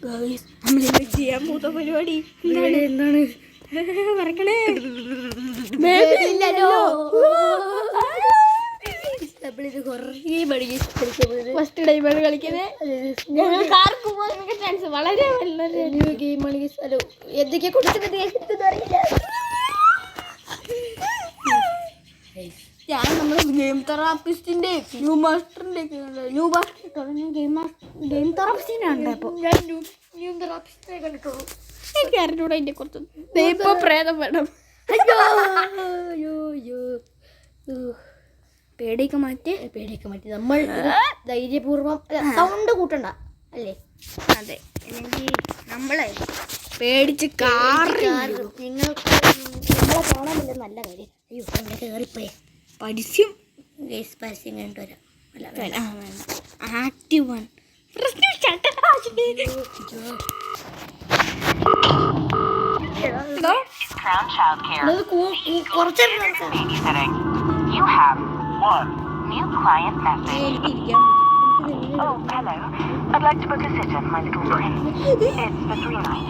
നമ്മളിന്ന് ചെയ്യാൻ പോകുന്ന പരിപാടി എന്താണ് പറക്കണേ? ഫസ്റ്റ് ടൈമാണ് കളിക്കുന്നത്. ഞങ്ങൾക്ക് ആർക്കും ചാൻസ് വളരെ വളരെ ഗെയിമാണ്. എന്തൊക്കെയാ കൊടുക്കുന്നത് ഞാൻ നമ്മുടെ ഗെയിം തെറാപ്പിസ്റ്റിന്റെ ന്യൂ മാസ്റ്ററിന്റെ ഗെയിം തെറാപ്പിസ്റ്റിനാണ്. അപ്പോൾ ഞാൻ ന്യൂ തെറാപ്പിസ്റ്റിനെ കണ്ടിട്ടുള്ളൂ. എനിക്ക് അറിഞ്ഞൂടെ അതിന്റെ കുറച്ച് ദൈവ പ്രേതം വേണം. പേടിയൊക്കെ മാറ്റി നമ്മൾ ധൈര്യപൂർവ്വം സൗണ്ട് കൂട്ടണ്ട അല്ലേ? അതെ, അല്ലെങ്കിൽ നമ്മളെ പേടിച്ച് നിങ്ങൾക്ക് നമ്മളെ കാണാനില്ല. നല്ല കാര്യം. അയ്യോ നമ്മളെ കയറിപ്പോയേ. പരസ്യം കഴിഞ്ഞിട്ട് വരാം. Active one You have one new client message. Oh, hello. I'd like to book a sitter for my little prince. It's for 3 nights.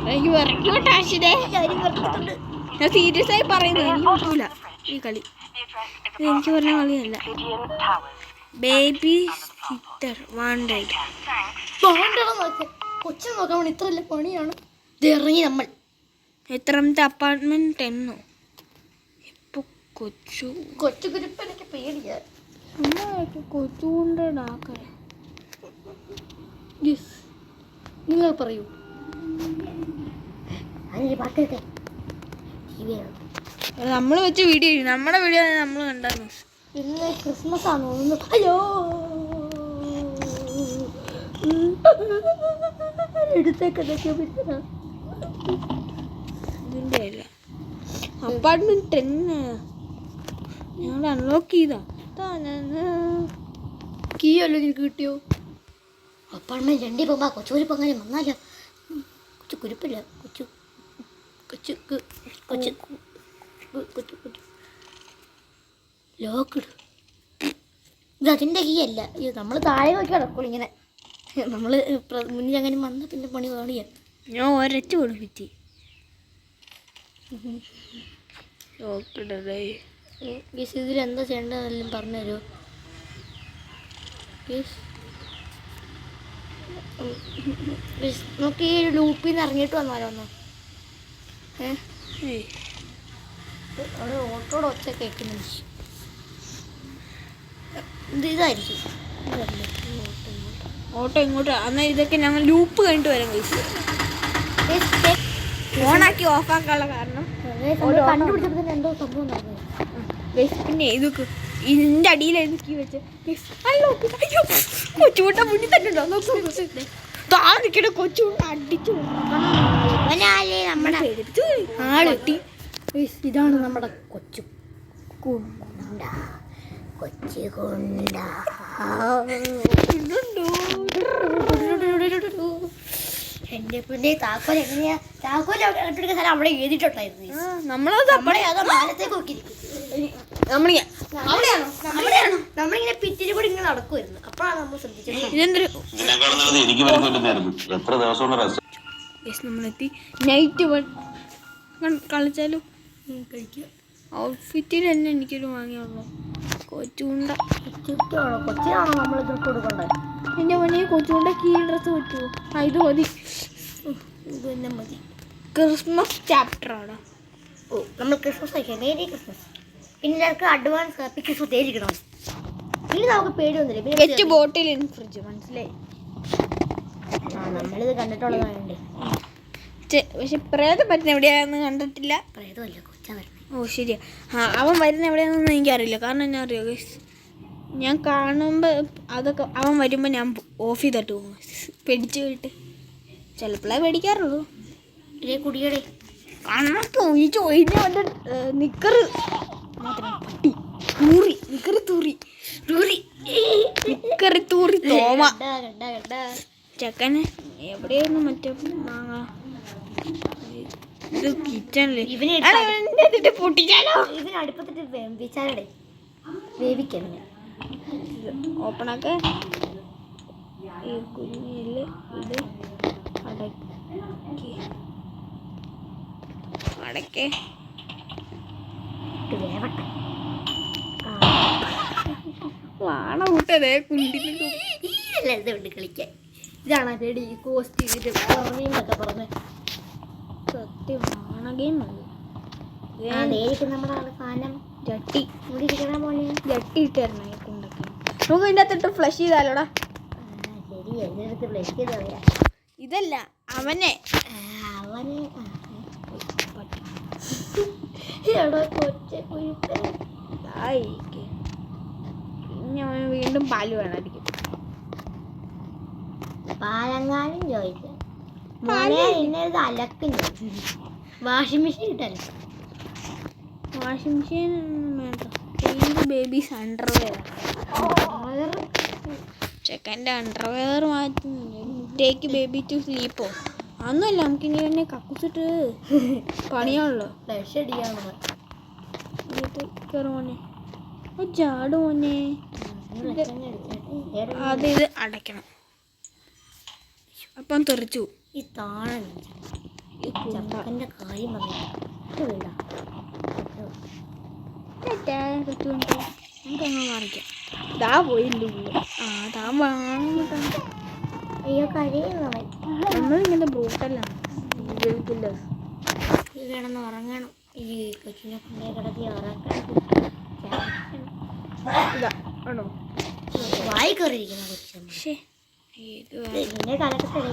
ഞാൻ സീരിയസ് ആയി പറയുന്നത്. എനിക്ക് പറ്റൂല ഈ കളി. എനിക്ക് പറഞ്ഞ കളിയല്ല. Babysitter wanted. കൊച്ചു നോക്കാൻ ഇത്രയല്ല പണിയാണ്. ഇറങ്ങി നമ്മൾ എത്രാമത്തെ അപ്പാർട്ട്മെന്റ് 10 ഇപ്പൊ കൊച്ചു കുരിപ്പ് എനിക്ക് പേടിയാ. കൊച്ചു കൊണ്ടാക്കാൻ നിങ്ങൾ പറയൂ. നമ്മൾ വെച്ച വീഡിയോ നമ്മുടെ വീഡിയോ നമ്മൾ കണ്ടായിരുന്നു. ഇന്ന് ക്രിസ്മസ് ആണോ? അയ്യോ എടുത്തേക്കൊക്കെ ഇതിൻ്റെ അല്ല. അപ്പാർട്ട്മെന്റ് 10 ഞങ്ങൾ അൺലോക്ക് ചെയ്താ. കീ അല്ലോ നിനക്ക് കിട്ടിയോ? അപ്പാർട്ട്മെന്റ് 2 പോകുമ്പോ കൊച്ചുകുരിപ്പ് അങ്ങനെ വന്നാലോ? കൊച്ചു കുരിപ്പില്ല. കൊച്ചു കൊച്ചു കൊച്ചു കൊച്ചു കൊച്ചു ലോക്ക് ഇത് അതിൻ്റെ കീ അല്ല. ഇത് നമ്മൾ താഴെ നോക്കി കിടക്കുള്ളൂ ഇങ്ങനെ. നമ്മൾ മുന്നിൽ അങ്ങനെ വന്ന പിന്നെ പണി കാണിയാ. ഞാൻ ഒരച്ചു കൊടുപ്പിച്ച് ഇതിലെന്താ ചെയ്യേണ്ടതെല്ലാം പറഞ്ഞുതരുമോ? നമുക്ക് ഈ ലൂപ്പിൽ നിന്ന് ഇറങ്ങിയിട്ട് വന്നാലോ ഒന്ന്? അവിടെ ഓട്ടോടെ ഒച്ച കേൾക്കുന്നു. ഇതായിരിക്കും ഓട്ടോ ഇങ്ങോട്ട്. എന്നാൽ ഇതൊക്കെ ഞങ്ങൾ ലൂപ്പ് കഴിഞ്ഞിട്ട് വരാം. ഓണാക്കി ഓഫാക്കാനുള്ള കാരണം കണ്ടുപിടിച്ചപ്പോൾ എന്തോ സംഭവം നടന്നു. പിന്നെ ഇതൊക്കെ ഇതിൻ്റെ അടിയിലായിരുന്നു കീ വെച്ച്. കൊച്ചുകൂട്ട മുന്നിൽ തന്നെ ഉണ്ടോ? താന്നിക്കണ കൊച്ചുകൂട്ട അടിച്ചു. ഇതാണ് നമ്മുടെ കൊച്ചു കൊണ്ട. കൊച്ചു കൊണ്ട എന്റെ പിന്നെ താക്കോൽ എങ്ങനെയാ? താക്കോൽ കെട്ടിടുക്കുന്ന സ്ഥലം അവിടെ എഴുതിയിട്ടുണ്ടായിരുന്നു. നമ്മളെ അതോ മാനത്തേക്ക് നോക്കിയിരിക്കും. നമ്മളിങ്ങനെ പിറ്റിൽ കൂടി ഇങ്ങനെ നടക്കുമായിരുന്നു. അപ്പോഴാണ് നമ്മൾ ശ്രദ്ധിച്ചത്. നമ്മളെത്തി. നൈറ്റ് കളിച്ചാലും കഴിക്കുക. ഔട്ട്ഫിറ്റിൽ തന്നെ എനിക്കൊരു വാങ്ങിയുള്ളൂ. കൊച്ചുണ്ട കൊച്ചിനാണോ നമ്മൾ ഇതൊക്കെ കൊടുക്കണ്ടത്? എൻ്റെ മണിയെ കൊച്ചുണ്ട കീ ഡ്രസ്സ് പറ്റുമോ? ഇത് മതി. ഇത് തന്നെ മതി. ക്രിസ്മസ് ചാപ്റ്ററാണ്. ഓ നമ്മൾ ക്രിസ്മസ് കഴിക്കാം. Merry Christmas. പിന്നെ എല്ലാവർക്കും അഡ്വാൻസ് ഹാപ്പി ക്രിസ്മസ് തേരിക്കണം. ഇനി നമുക്ക് പേടിയൊന്നുമില്ല. Get bottle in fridge. മനസ്സിലായി? നമ്മളിത് കണ്ടിട്ടുള്ളതായതുകൊണ്ട്. പക്ഷെ പ്രേതം വരുന്ന എവിടെയാണെന്ന് കണ്ടിട്ടില്ല. പ്രേതമല്ല, കൊച്ചാ വരുന്നത്. ഓ ശരിയാ. അവൻ വരുന്ന എവിടെയാണെന്നൊന്നും എനിക്കറിയില്ല. കാരണം എന്നാ അറിയോ, ഞാൻ കാണുമ്പോൾ അതൊക്കെ അവൻ വരുമ്പോൾ ഞാൻ ഓഫ് ചെയ്തിട്ട് പോകും. പേടിച്ച് പോയിട്ട് ചിലപ്പോഴേ പേടിക്കാറുള്ളൂ. ഇതേ കുടിയടേ കണ്ണൊക്കെ ഒഴിച്ച് ഒഴിഞ്ഞ വല്ല നിക്കറ് മാത്രം പട്ടി തൂറി നിക്കറി തൂറി തൂറി നിക്കറി തൂറി തോമ ചെക്കന് എവിടെയായിരുന്നു മറ്റേ മാങ്ങ? ഇത് കിച്ചണില് പൊട്ടിച്ചാലോ? ഇതിന് അടുപ്പത്തിട്ട് വേവിച്ചാലേ വേവിക്കാം. ഓപ്പണാക്കെ ഈ കുഞ്ഞില് ഇത് അടയ്ക്കും. അടക്കേ ഇത് വേവട്ടെ. വാണ കൂട്ടതേ കുണ്ടിന് ഇല്ല ഇതുണ്ട് കളിക്കാൻ. ഇതാണ് പേടി കോസ്റ്റ് ഇത് എന്നൊക്കെ പറഞ്ഞ് സത്യം വാണ ഗെയിം അത് നേരിട്ട് നമ്മുടെ സാധനം ജട്ടി ഇവിടെ ഇരിക്കണ പോലെ. ജട്ടി ഇട്ടായിരുന്നു ഈ കുണ്ടൊക്കെ. നമുക്ക് ഇതിൻ്റെ അകത്തിട്ട് ഫ്ലഷ് ചെയ്താലോടാ. ശരി എൻ്റെ അടുത്ത് ബ്ലഷ് ചെയ്ത് പറയാം. ഇതല്ല അവനെ അവന് എടാ കൊച്ച കുരുപ്പൻ. പിന്നെ അവന് വീണ്ടും പാല് വേണമായിരിക്കും. പാലങ്ങാനും ചോദിച്ചു മോനെ ഇന്നത് അലക്കും ചോദിച്ചു. വാഷിംഗ് മെഷീൻ ഇട്ടല്ലോ. വാഷിംഗ് മെഷീൻ വേണ്ട. ഏത് ബേബീസ് അണ്ടർവെയർ ചെക്കൻ്റെ അണ്ടർവെയർ മാറ്റുന്നില്ല. ടേക്ക് ബേബി ടു സ്ലീപ്പോ അതൊന്നുമല്ല. നമുക്ക് ഇനി തന്നെ കക്കുസിട്ട് പണിയാണല്ലോ. ഫ്ലഷ് അടിക്കാണ് മോനെ ചാട് മോനെ. അത് ഇത് അടയ്ക്കണം. അപ്പം തെറിച്ചു. ഈ താഴെ ചപ്പക്കൻ്റെ കാര്യം പറഞ്ഞിട്ട് നമുക്കങ്ങ് മാറിക്കാം. ദാ പോയില്ല. താ വാങ്ങിട്ടാ. അയ്യോ കരയുന്നു നമ്മളിങ്ങനെ ബ്രൂട്ടല്ലാണ്. ഈ കിടന്ന് ഉറങ്ങണം. ഈ കൊച്ചിനെ കൊണ്ടേ കിടത്തി ഉറക്കണം. ഇതാ ആണോ വായി കയറിയിരിക്കുന്ന കൊച്ചു. പക്ഷേ നിന്നെ കലക്കത്തടേ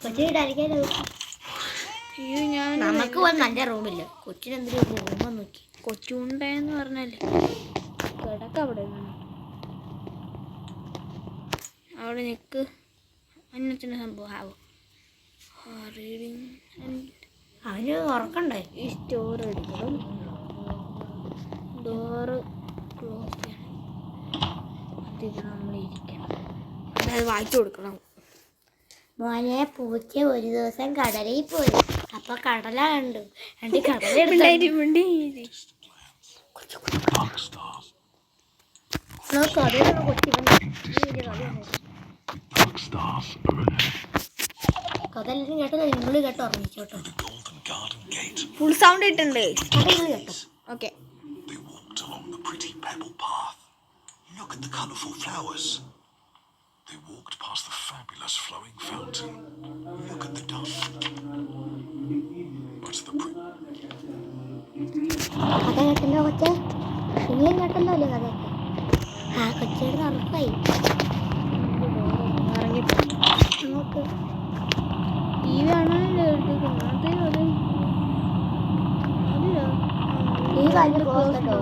കൊച്ചിനിട്ട് അരിക്കാലോ. അയ്യോ ഞാൻ നമുക്ക് വന്ന് നല്ല റൂമില്ല. കൊച്ചിനെന്തെങ്കിലും റൂമ് നോക്കി. കൊച്ചുണ്ടെന്ന് പറഞ്ഞാലേ കിടക്ക അവിടെ അവിടെ നിൽക്ക്. അന്നത്തിൻ്റെ സംഭവം ആവോ റീഡിങ്. അവന് ഉറക്കണ്ടേ? ഈ സ്റ്റോർ എടുക്കണം. ഡോറ് ക്ലോസ് ചെയ്യണം. അതിൽ നമ്മളിരിക്കണം. അത് വായിച്ചു കൊടുക്കണം. മോനെ പൂച്ച ഒരു ദിവസം കടലിൽ പോയി. അപ്പൊ കടല കണ്ടു. രണ്ട് കടല കഥ കഥയെല്ലാം കേട്ടോ. നിങ്ങൾ കേട്ടോ ഉറങ്ങിക്കോട്ടോ. ഫുൾ സൗണ്ട് ഇട്ടുണ്ട്. കഥകൾ കേട്ടോ. Okay. They walked along the pretty pebble path. Look at the colourful flowers. They walked past the fabulous flowing fountain. Look at the duck. But the കഥ കേട്ടല്ലോ കൊച്ചേ. നിങ്ങളും കേട്ടല്ലോ അല്ലേ കഥയൊക്കെ? ആ കൊച്ചയുടെ ഉറപ്പായി. അങ്ങോട്ട് ടി വി ആണല്ലോ എടുക്കുന്നത്. ഈ കാര്യം ക്ലോസ് കേട്ടോ.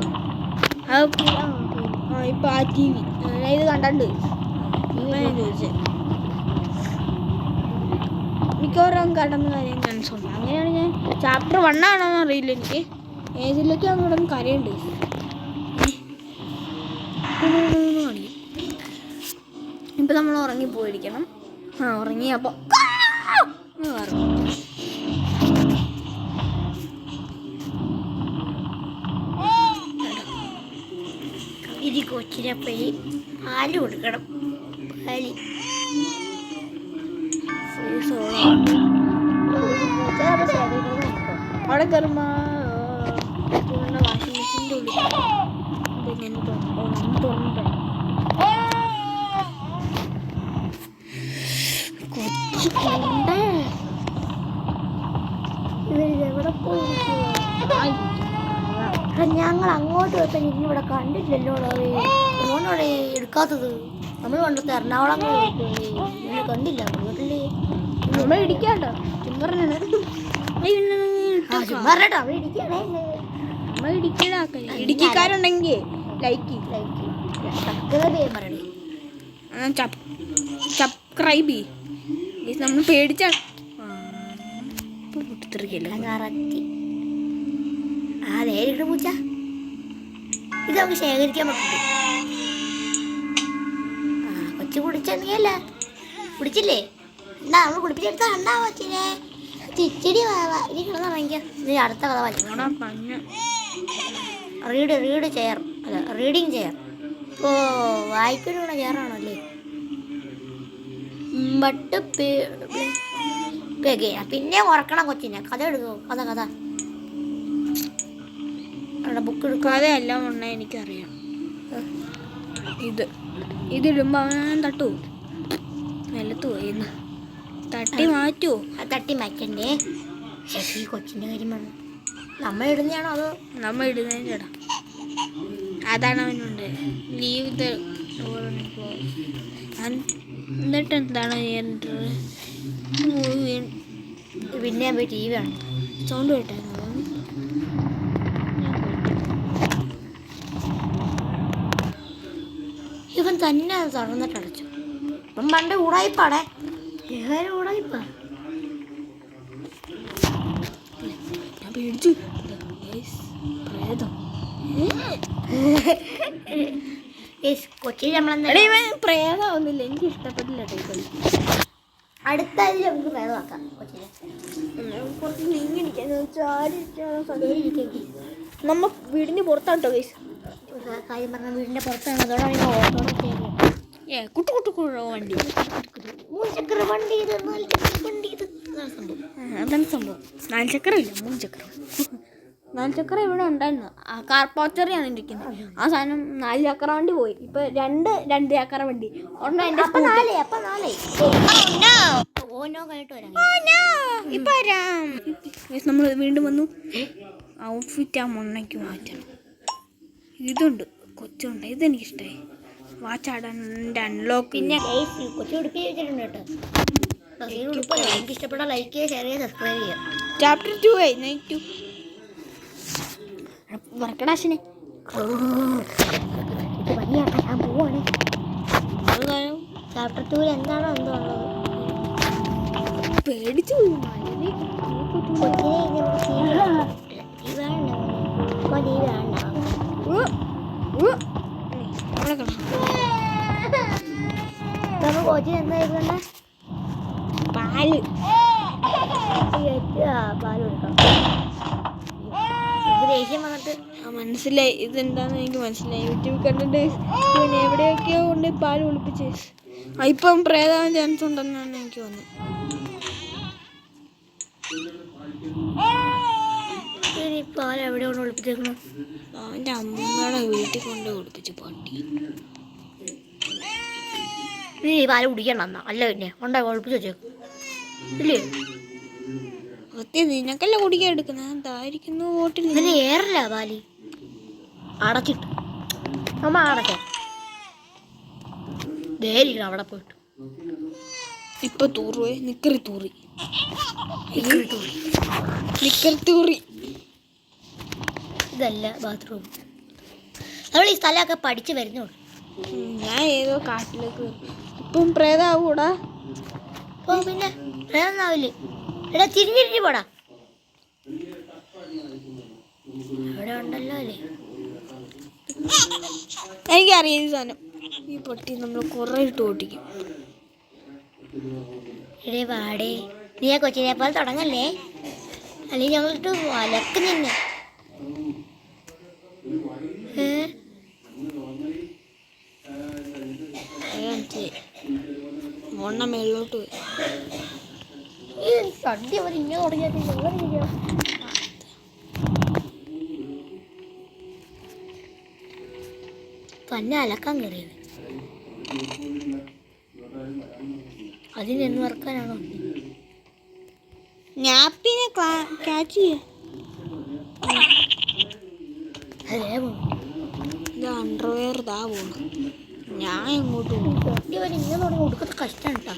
ഇപ്പൊ ആ ടി വി ഇത് കണ്ടണ്ട് ചോദിച്ചത്. മിക്കവാറും കടന്ന കാര്യം മനസ്സുണ്ട്. അങ്ങനെയാണ് ഞാൻ ചാപ്റ്റർ 1 ആണോന്ന് അറിയില്ല എനിക്ക്. ഏതിലൊക്കെ അങ്ങോട്ടും കരയുണ്ട്. ഇപ്പം നമ്മൾ ഉറങ്ങിപ്പോയിരിക്കണം. ഉറങ്ങി അപ്പോൾ ഇനി കൊച്ചിനെ പോയി പാല് കൊടുക്കണം. പാല് അവിടെ കയറുമ്പോൾ വാഷിംഗ് മെഷീൻ്റെ ഉള്ളിൽ ഞാൻ തുറന്നിട്ടുണ്ട്. കൊച്ചു കൊണ്ടേ ഇവരെവിടെ പോയി? ഞങ്ങൾ അങ്ങോട്ട് പോയപ്പോൾ ഇവിടെ കണ്ടില്ലല്ലോ. അതുകൊണ്ടാണ് എടുക്കാത്തത്. നമ്മൾ പണ്ടത്തെ എറണാകുളം ഇങ്ങനെ കണ്ടില്ല. വീട്ടില് നമ്മൾ ഇടിക്കാട്ടോ. ചുമറിനാണ് ചുമ്മാറേട്ടോ അവിടെ ഇരിക്കണേ. നമ്മൾ ഇടിക്കലാക്കല്ലേ. ഇടുക്കിക്കാരുണ്ടെങ്കിൽ ലൈക്ക് സബ്സ്ക്രൈബ് പറയണേ. സബ്സ്ക്രൈബ് ചെയ്യും. നമ്മൾ പേടിച്ചാ പൊട്ടിത്തെറിക്കല്ലേ. കറക്റ്റ്. ആ നേരിട്ട് പൂച്ച. ഇത് നമുക്ക് ശേഖരിക്കാൻ പറ്റും. ആ കൊച്ചു കുടിച്ചെന്നല്ല കുടിച്ചില്ലേ? എന്നാ നമ്മൾ കുടിപ്പിച്ചെടുത്താ അണ്ണാ കൊച്ചിനെ ചിച്ചിടി ഇനി കിടന്നുറങ്ങിക്കുക. ഇനി അടുത്ത കഥ വായിക്കണം. റീഡ് ചെയർ അല്ല റീഡിങ് ചെയർ. ഓ വായിക്കൊരു ചെയറാണല്ലേ. ബട്ട് പിന്നെ ഉറക്കണം കൊച്ചിനെ. കഥ എടുക്കോ? കഥ അവിടെ ബുക്ക് എടുക്കുക. കഥയെല്ലാം ഉണ്ണ എനിക്കറിയാം. ഇതിടുമ്പോ അവൻ തട്ടു നിലത്ത് പോയിന്ന് തട്ടി മാറ്റൂ. തട്ടി മാറ്റണ്ടേ. ഈ കൊച്ചിൻ്റെ കാര്യം വേണം. നമ്മൾ ഇടുന്നതാണോ അതോ നമ്മൾ ഇടുന്നതിൻ്റെ ഇടാം. അതാണ് അവനുണ്ട് ലീവ് ദ എന്നിട്ട് എന്താണ് പിന്നെ പോയി TV ആണ്. സൗണ്ട് കേട്ടായിരുന്നു. ഇവൻ തന്നെ തുറന്നിട്ടടച്ചു. ഇപ്പം പണ്ട് ഊടായിപ്പാടേ. ഊടായിപ്പാ. ഞാൻ പേടിച്ചു. പ്രേതം കൊച്ചി നമ്മളെന്താ പ്രേതമാവുന്നില്ല. എനിക്ക് ഇഷ്ടപ്പെട്ടില്ല കേട്ടോ. അടുത്ത നമുക്ക് പ്രേതമാക്കാം കൊച്ചിനെ. കുറച്ച് നീങ്ങിരിക്കാൻ നമ്മ വീടിന് പുറത്താട്ടോ ഗൈസ്. കാര്യം പറഞ്ഞ വീടിൻ്റെ പുറത്താണ്. അതോടെ കുട്ടു കുട്ടു വണ്ടി, 3 ചക്ര വണ്ടി, 4 ചക്ര വണ്ടി. അതാണ് സംഭവം. 4 ചക്രം ഇല്ല, 3 ചക്രം. 4 ചക്രം ഇവിടെ ഉണ്ടായിരുന്നു. ആ കാർ പോച്ചറിയാണ് ഇരിക്കുന്നത്. ആ സാധനം 4 ചക്ര വണ്ടി പോയി. ഇപ്പൊ 2 ചക്ര വണ്ടി. നമ്മൾ വീണ്ടും വന്നു. ഔട്ട്ഫിറ്റ് ആ മണ്ണയ്ക്ക് മാറ്റണം. ഇതുണ്ട്, കൊച്ചുണ്ട്. ഇതെനിക്കിഷ്ടമായി. വാച്ചാടാൻ അൺലോക്ക്. പിന്നെ കൊച്ചു ഉടുപ്പി വെച്ചിട്ടുണ്ട് കേട്ടോ. എനിക്ക് ഇഷ്ടപ്പെട്ട ലൈക്ക് ചെയ്യുക, ഷെയർ ചെയ്യുക, സബ്സ്ക്രൈബ് ചെയ്യുക. ചാപ്റ്റർ 2 ആയി. നൈറ്റ് 2 വറക്കടാശിനെ പനിയാക്കാൻ ഞാൻ പോവാണ്. ചാപ്റ്റർ 2 എന്താണോ എന്തോ ഉള്ളത്. പേടിച്ചു കൊച്ചിന് എന്തായിക്കണ്ട പാല് പാല് കൊടുക്കണം. ദേഷ്യം വന്നിട്ട് മനസ്സിലായി. ഇതെന്താന്ന് എനിക്ക് മനസ്സിലായി. യൂട്യൂബ് കണ്ടിട്ട് പിന്നെ എവിടെയൊക്കെയോ കൊണ്ട് പാല് ഒളിപ്പിച്ച്. ഇപ്പം പ്രേതാവാൻ ചാൻസ് ഉണ്ടെന്നാണ് എനിക്ക് തോന്നുന്നത്. പാൽ എവിടെ കൊണ്ട് ഒളിപ്പിച്ചേക്കണം? അവൻ്റെ അമ്മയുടെ വീട്ടിൽ കൊണ്ട് ഒളിപ്പിച്ച് പട്ടി. നീ പാല് കുടിക്കണം എന്നാ അല്ല പിന്നെ കൊണ്ടാ ഒളിപ്പിച്ച് വെച്ചേക്കും ഇല്ലേ? സത്യം നിനക്കല്ല കുടിക്കാൻ എടുക്കുന്നത്. എന്തായിരിക്കുന്നു വോട്ടിൽ ഇതിന് ഏറില്ല പാല് അടച്ചിട്ട് അമ്മ അടച്ച ദേരിക്കണം അവിടെ പോയിട്ട്. ഇപ്പൊ തൂറുവേ നിക്കറി തൂറി നിക്കറി തൂറി. ഇതല്ല ബാത്റൂം. നമ്മൾ ഈ സ്ഥലമൊക്കെ പഠിച്ച് വരുന്നുള്ളൂ. ഞാൻ ഏതോ കാട്ടിലേക്ക് വരും. ഇപ്പം പ്രേതാവൂടാ. ഓ പിന്നെ പ്രേതമാവില്ലേ? എടാ തിരിഞ്ഞിരിഞ്ഞ് പോടാ. അവിടെ ഉണ്ടല്ലോ അല്ലേ? എനിക്കറിയാം ഈ സാധനം. ഈ പട്ടി നമ്മൾ കുറേ ഇട്ട് ഓട്ടിക്കും. എടേ വാടേ, നീ ആ കൊച്ചിനെ പോലെ തുടങ്ങല്ലേ, അല്ലെങ്കിൽ ഞങ്ങളിട്ട് വലക്ക് നിന്നെ. മോണ്ണ മേളിലോട്ട് പോയി. ഈ സദ്യ പോലെ ഇങ്ങനെ തുടങ്ങിയാൽ തന്നെ അലക്കാൻ കയറിയത്. അതിനെന്ന് വറക്കാനാണോ? നാപ്പിനെ ക്യാച്ച് ചെയ്യാം. ഇത് അണ്ടർവെയർ ഇതാ പോണു. ഞാൻ എങ്ങോട്ട് പോകും? സദ്യ പോലെ ഇങ്ങനെ തുടങ്ങി കൊടുക്കത്തെ കഷ്ടമാണ് കേട്ടോ.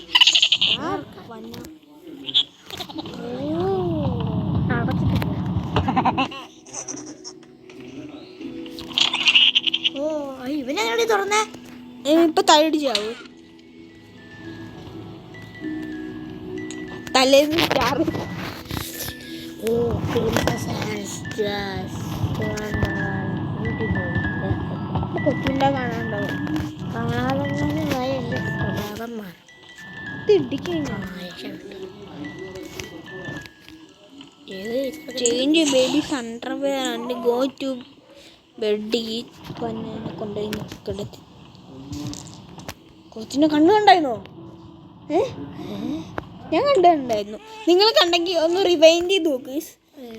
ഓ ഇവനെങ്ങനെ തുറന്നേ? ഇപ്പൊ തലടിച്ചാവൂ. തലേന്ന് സ്റ്റാർ. ഓ കൊച്ചിൻ്റെ കാണാനുണ്ടാവും. കാണാതെ എൻ്റെ സ്വഭാവം മാറും. Change babies underwear and go to bed. ഈ തന്നെ കൊണ്ടുപോയി കിടത്തി. കൊച്ചിൻ്റെ കണ്ണ് കണ്ടായിരുന്നോ? ഞാൻ കണ്ടിട്ടുണ്ടായിരുന്നു. നിങ്ങൾ കണ്ടെങ്കിൽ ഒന്ന് റിവൈൻഡ് ചെയ്ത് നോക്ക് guys.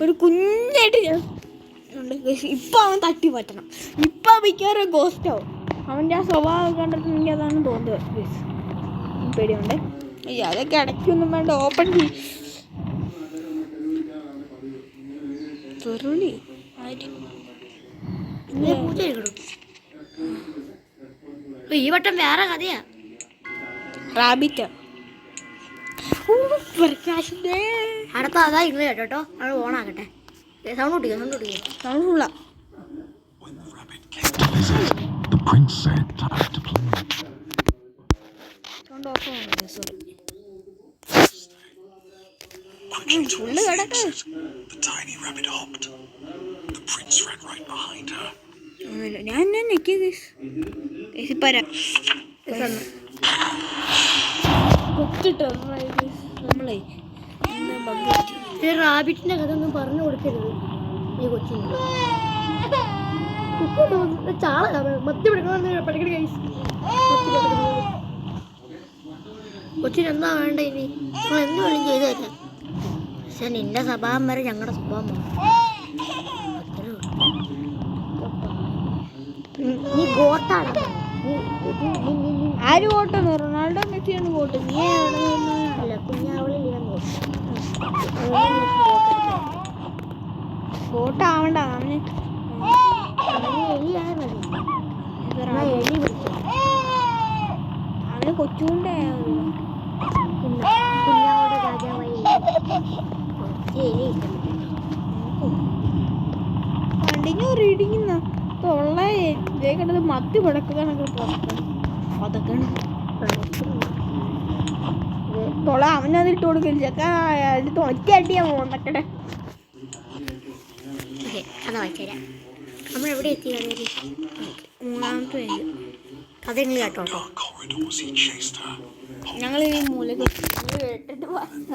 ഒരു കുഞ്ഞായിട്ട് ഞാൻ ഉണ്ട് guys. ഇപ്പം അവൻ തട്ടി പറ്റണം. ഇപ്പം മിക്കവാറും ഗോസ്റ്റ് ആവും. അവൻ്റെ ആ സ്വഭാവം കണ്ടിട്ട് എനിക്ക് അതാണ് തോന്നുന്നത് guys. പേടിയുണ്ട്. അയ്യോ അതൊക്കെ അടയ്ക്കൊന്നും വേണ്ട, ഓപ്പൺ ചെയ്യും. ചെറുളി ഈ വട്ടം വേറെ കഥയാ. റാബിറ്റ് അടുത്ത അതാ ഇങ്ങള് കേട്ടോ. അത് ഓണാക്കട്ടെ. സൗണ്ട് കൂട്ടിക്കോ. Sound ഫുള്ളാ. When the rabbit came to visit, the prince said, "Time to play." Sound of ആണ്. Sorry. Quickly towards the exit, the tiny rabbit hopped. The prince ran right behind her. ഞാൻ നെക്കി നമ്മളെ റാബിറ്റിന്റെ കഥ ഒന്നും പറഞ്ഞു കൊടുക്കരുത് ഈ കൊച്ചിന്. ചാള മത്തി പിടിക്കണമെന്ന് പഠിക്കണ കൈസ്. കൊച്ചിന് എന്താ വേണ്ട ഇനി? നമ്മൾ എന്ത് വേണം ചെയ്തു തരാം. പക്ഷെ നിന്റെ സ്വഭാവം വരെ ഞങ്ങളുടെ സ്വഭാവം നീ ഗോട്ടാണ്. ആര് വോട്ടെന്ന്? Ronaldo മെസ്സിയാണ് vote. നീ അല്ല കുഞ്ഞാവളി വോട്ടാവണ്ട. അവന് എലിയായ മതി. എലി പിടിച്ചു അവന് കൊച്ചുകൊണ്ടേ കുഞ്ഞാവളുടെ രാജാവായി എലി കണ്ടിന്യൂ റീഡിങ് തൊള്ള കിടന്നത് മത്തി പടക്കുകയാണെങ്കിൽ അതൊക്കെ തൊള അവനതിട്ട് കൊടുക്കില്ല. ചെക്ക ഒറ്റ അടിയാ പോകണ്ടക്കടെ. കഥ വായിച്ചുതരാം. നമ്മളെവിടെ എത്തി? മൂന്നാമത്തെ പേര് കഥ നിങ്ങൾ കേട്ടോ. Dark corridors he chased her. ഞങ്ങൾ ഈ മൂലക്ക് കേട്ടിട്ട്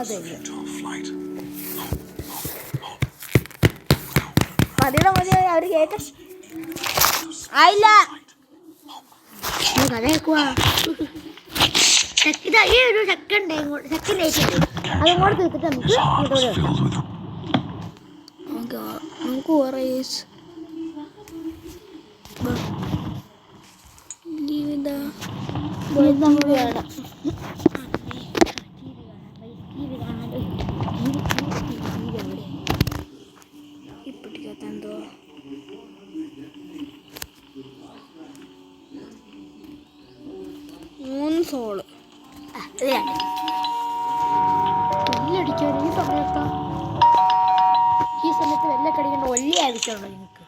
അതെ To a flight. പതിയുടെ മതി അവർ കേട്ട ആയില്ല. കഥ കേൾക്കുവാ. ഇതാ ഈ ഒരു സെക്കൻഡ് അതങ്ങോട്ട് തീർത്തിട്ട് നമുക്ക് His heart was ഇങ്ങോട്ട് filled with നമുക്ക് കുറേ ഇപ്പിടിക്കാത്ത എന്തോ മൂന്ന് സോള് വെല്ലടിക്കാൻ ഈ സമയത്ത് വെല്ലക്കടിക്കേണ്ട വലിയ ആവശ്യമുണ്ടോ നിങ്ങൾക്ക്?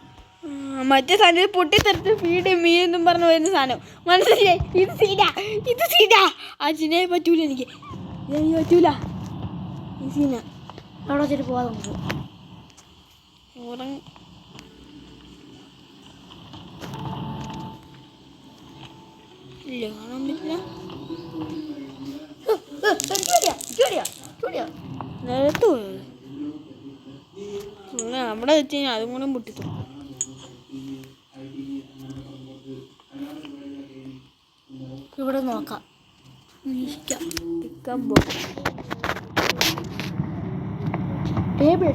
മറ്റേ സാധനം പൊട്ടിത്തെറിച്ച് ഫീഡ് മീന്നും പറഞ്ഞു വരുന്ന സാധനം മനസ്സിലായി. ഇത് സീനാ ആ സിനെ പറ്റൂല. എനിക്ക് പറ്റൂല ഈ സീന. അവിടെ വെച്ചിട്ട് പോവാം നമുക്ക്. ഇല്ല കാണാൻ പറ്റില്ല. നിലത്ത് പോയത് അവിടെ വെച്ച് കഴിഞ്ഞാൽ അതും കൂടെ പൊട്ടിത്തു. ഇവിടെ നോക്കാം. ടേബിൾ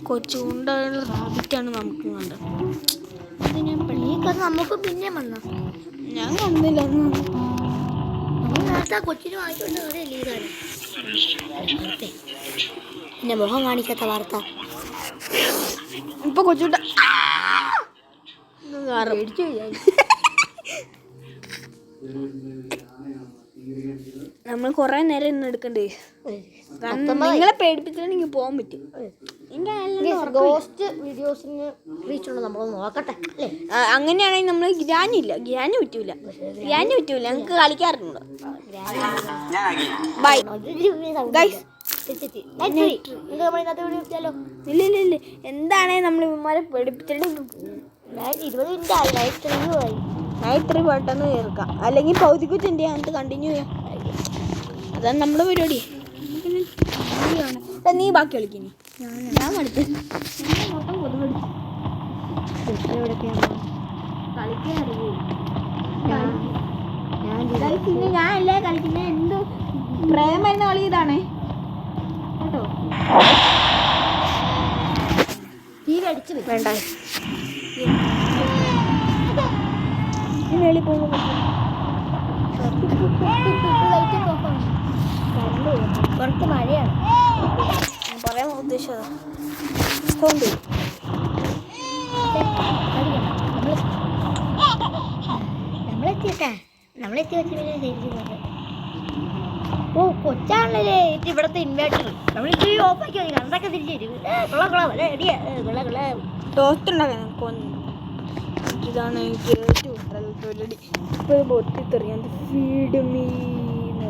കൊച്ചുകൊണ്ടുള്ള റാബിറ്റാണ് നമുക്ക് കണ്ടത്. ഈ കഥ നമുക്ക് പിന്നെ വന്ന ഞാൻ കണ്ടില്ല. നേരത്തെ കൊച്ചിന് വാങ്ങിച്ചുകൊണ്ട് കഥയല്ലേ ഇതാണ്. പിന്നെ മുഖം കാണിക്കാത്ത വാർത്ത ഇപ്പൊ കൊച്ചുണ്ട നമ്മൾ കൊറേ നേരം ഇന്ന് എടുക്കണ്ടേ. നിങ്ങളെ പേടിപ്പിച്ചിട്ടുണ്ടെങ്കിൽ പോകാൻ പറ്റും. ഗോസ്റ്റ് വീഡിയോസിന് റീച്ച് ഉണ്ടോ നമ്മളൊന്ന് നോക്കട്ടെ അല്ലേ? അങ്ങനെയാണെങ്കിൽ നമ്മൾ ഗ്രാനി പറ്റൂല. ഞങ്ങൾക്ക് കളിക്കാറുണ്ട്. Bye guys. ഇല്ല എന്താണേ നമ്മൾ ഇവന്മാരെ പേടിപ്പിച്ചിട്ടുണ്ടെങ്കിൽ 20 മിനിറ്റ് ആയി. നൈറ്റ് പെട്ടെന്ന് തീർക്കാം. അല്ലെങ്കിൽ പൗതിക്കുച്ചുണ്ട് അങ്ങനത്തെ കണ്ടിന്യൂ ചെയ്യാം. അതാണ് നമ്മുടെ പരിപാടി. നീ ബാക്കി കളിക്കുന്നു. ഞാൻ അടുത്ത് കളിക്കാൻ അറിയൂ. പിന്നെ ഞാൻ അല്ലേ കളിക്കുന്നത്. എന്ത് പ്രേമ എന്ന കളി ഇതാണേ കേട്ടോ. ടി വി അടിച്ചു വേണ്ട വെളി പോകുമ്പോൾ പുറത്ത് മഴയാണ്. ഞാൻ പറയാൻ ഉദ്ദേശിച്ചതാ. സൗണ്ട് നമ്മളെത്തി വെച്ച് പിന്നെ ശരിക്കും ഓ കൊച്ചാണല്ലേ ഇവിടുത്തെ ഇൻവേർട്ടർ. നമ്മളിത് ഓഫാക്കി മതി. കണ്ടൊക്കെ തിരിച്ചു വരും. ടോസ്റ്റ് ഉണ്ടാക്കാൻ ഇതാണ് എനിക്ക് ഏറ്റവും പരിപാടി. ഇപ്പോൾ പൊട്ടിത്തെറിയാൻ ഫീഡ് മീന്ന്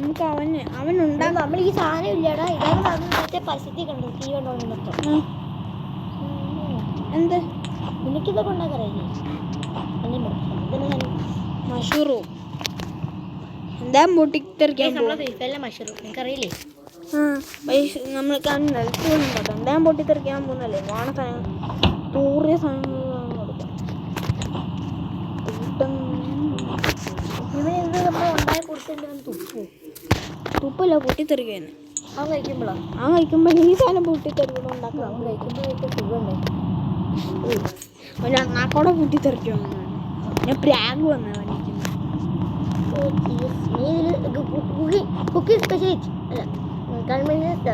നമുക്ക് അവനുണ്ടാകും. നമ്മൾ ഈ സാധനം ഇല്ലടാ. ഇതാണ് മറ്റേ പശുത്തി കണ്ടു തീ കണ്ടോ. എന്ത് എനിക്കിതൊക്കെ ഉണ്ടാക്കാറില്ലേ? മഷറൂം എന്താ പൊട്ടിത്തെറിക്കാൻ മഷറൂം നിനക്കറിയില്ലേ? നമ്മൾ നിലത്ത് ഉണ്ടാക്കാം. എന്താ പൊട്ടിത്തെറിക്കാൻ പോകുന്നല്ലേ. വാണ സാധനങ്ങൾ തൂറിയ സാധനങ്ങൾ കൊടുക്കാം. ഇവനെന്ത് നമ്മൾ ഉണ്ടായി കൊടുത്തിട്ടുണ്ടെന്ന് തുപ്പു. തുപ്പല്ല പൊട്ടിത്തെറിക്കാന്ന്. അവൻ കഴിക്കുമ്പോഴാണ് ആ കഴിക്കുമ്പോൾ ഈ സാധനം പൊട്ടിത്തെറിക്കണം ഉണ്ടാക്കാം. അവൻ കഴിക്കുമ്പോഴേക്കും സുഖമുണ്ടേ. ഒരു അണ്ണാക്കോടെ പൊട്ടിത്തെറിക്കാൻ ഞാൻ പ്രാഗ് വന്ന കുക്കിംഗ് സ്പെഷ്യലിസ്റ്റ് അല്ല ഗവൺമെന്റ്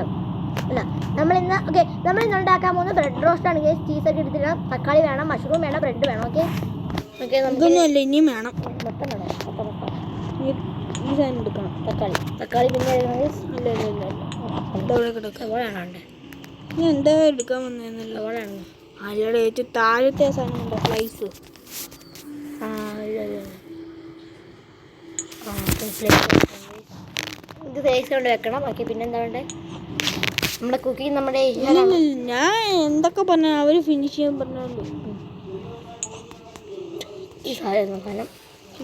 അല്ല. നമ്മളിന്ന് ഉണ്ടാക്കാൻ പോകുന്നത് ബ്രെഡ് റോസ്റ്റ് ആണ്. ചീസൊക്കെ എടുത്തിടണം. തക്കാളി വേണം, മഷ്റൂം വേണം, ബ്രെഡ് വേണം. ഓക്കെ ഇതൊന്നുമല്ല ഇനിയും വേണം. മൊത്തം വേണം. ഈ സാധനം എടുക്കണം. തക്കാളി പിന്നെ ഇതവിടെ കിടക്കാം. സവോളാണ് ഞാൻ എന്താ എടുക്കാൻ വന്നതെന്നല്ലോ. സവോളാണ് അതിലൂടെ ഏറ്റവും താഴത്തെ സാധനം ഉണ്ട് സ്ലൈസ്. ഇത് സൈസ് കൊണ്ട് വെക്കണം. ഓക്കെ പിന്നെന്താ വേണ്ടേ? നമ്മുടെ കുക്കിംഗ് നമ്മുടെ ഞാൻ എന്തൊക്കെ പറഞ്ഞ അവര് ഫിനിഷ് ചെയ്യാൻ പറഞ്ഞല്ലോ. ഈ സാധനം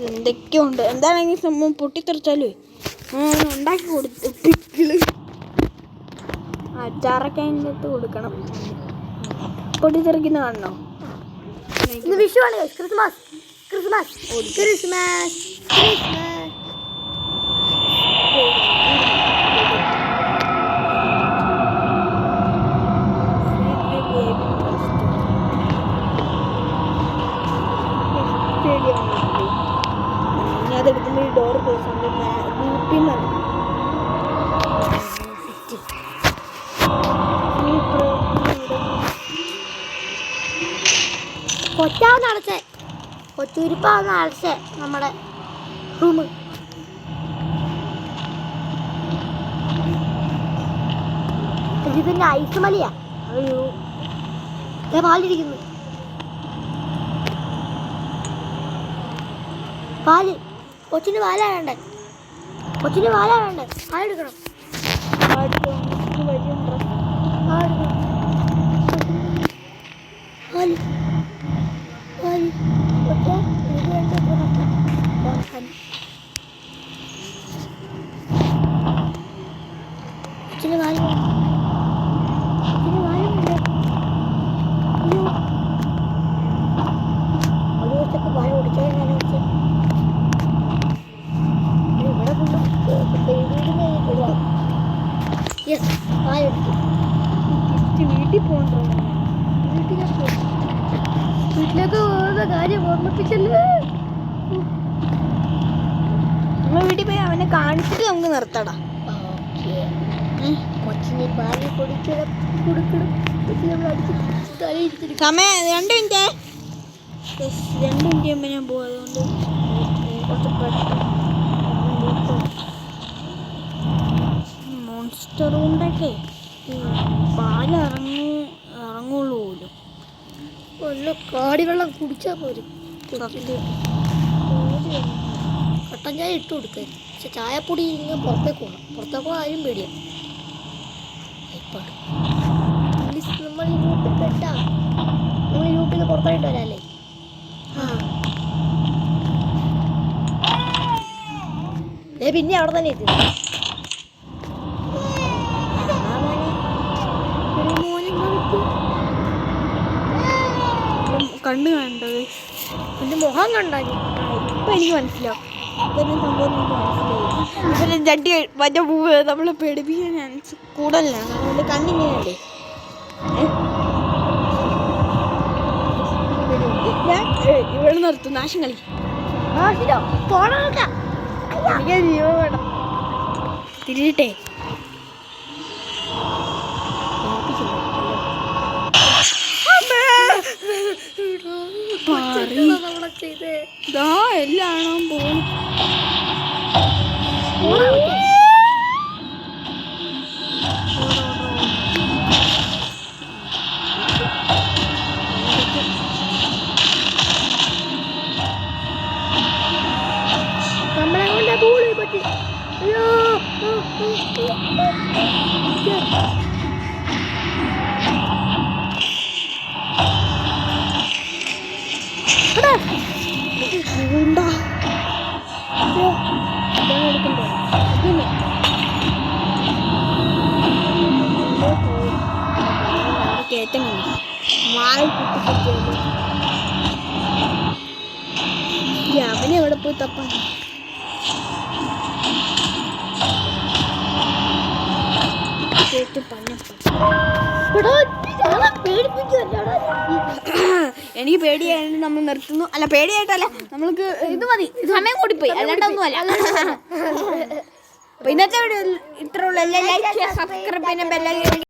എന്തൊക്കെയോ ഉണ്ട്. എന്താണെങ്കിൽ സംഭവം പൊട്ടിത്തെറിച്ചാലേ ഉണ്ടാക്കി കൊടുത്ത് പിക്കിള് അച്ചാറൊക്കെ അതിൻ്റെ അകത്ത് കൊടുക്കണം. പൊട്ടിത്തെറിക്കുന്ന കാണണോ? ഇത് വിഷു ആണ്. ക്രിസ്മസ് ക്രിസ്മസ് ക്രിസ്മസ് ക്രിസ്മസ് ഇനി അതെടുക്കുമ്പോൾ ഈ ഡോർ ക്ലോസ് കൊച്ചാവുന്ന അടച്ചേ. കൊച്ചുരിപ്പാവുന്ന അടച്ചേ നമ്മുടെ റൂം. ഇത് പിന്നെ ഐസ് മലിയാ. അയ്യോ പാലിരിക്കുന്നു. പാല് കൊച്ചിന് പാലാ വേണ്ടേ? പാലെടുക്കണം. കൊച്ചിന് പാല് ഒരു ദിവസത്തേക്ക് പാല് കുടിച്ചാൽ വീട്ടിൽ പോകണ്ടോ? വീട്ടിലേക്ക് പോകുന്ന കാര്യം ഓർമ്മിപ്പിച്ചല്ലേ. നമ്മൾ വീട്ടിൽ പോയി അവനെ കാണിച്ചിട്ട് നമുക്ക് നിർത്തടാ. കൊച്ചിനെ പാല് കൊടുക്കണം. സമയം 2 മിനിറ്റ്. 2 മിനിറ്റ് ആകുമ്പോൾ ഞാൻ പോകും. അതുകൊണ്ട് കുറച്ച് പെട്ടെന്ന് മോൺസ്റ്റർ കൊണ്ടൊക്കെ ഇറങ്ങുള്ളൂ പോലും. നല്ല കാടിവെള്ളം കുടിച്ചാൽ പോരും. കട്ടൻ ചായ ഇട്ട് കൊടുക്കുക. പക്ഷെ ചായപ്പൊടി ഇങ്ങനെ പുറത്തേക്ക് പോകണം ആരും പേടിയാണ്. നമ്മൾ ഗ്രൂപ്പിൽ പെട്ടാ. നമ്മൾ ഗ്രൂപ്പിൽ നിന്ന് പുറത്തായിട്ട് വരാല്ലേ. പിന്നെ അവിടെ തന്നെ എത്തി. കണ്ണ് കണ്ടത് പിന്നെ മുഖം കണ്ടാലും ഇപ്പം എനിക്ക് മനസ്സിലാവും. ഇവരുടെ സംഭവം എനിക്ക് മനസ്സിലായി. ഇവരെ ജഡ്ഡി മറ്റേ മൂവ് നമ്മളെ പേടിപ്പിക്കാൻ ചാൻസ് കൂടുതലാണ്. അതുകൊണ്ട് കണ്ണിങ്ങനെയല്ലേ. ഞാൻ ഇവിടെ നിർത്തും. നാശം കളി. എനിക്ക് ജീവൻ വേണം. തിരിട്ടെ എല്ലാം പോകും. നമ്മളെ കൊണ്ട് ബോളി പറ്റി. അയ്യോ കേറ്റുന്നുണ്ട്. വായി കുത്തിക്കുത്തിയല്ലോ. അവനെ എവിടെ പോയി തപ്പാൻ? എനിക്ക് പേടിയായിട്ട് നമ്മൾ നിർത്തുന്നു. അല്ല പേടിയായിട്ടല്ല, നമ്മൾക്ക് ഇത് മതി. സമയം കൂടിപ്പോയി, അല്ലാണ്ടൊന്നും അല്ല. അപ്പൊ ഇന്നത്തെ വീഡിയോ ഇത്ര ഉള്ളൂ. എല്ലാ ലൈക്ക്, സബ്സ്ക്രൈബ്, പിന്നെ ബെല്ലൈക്കൺ.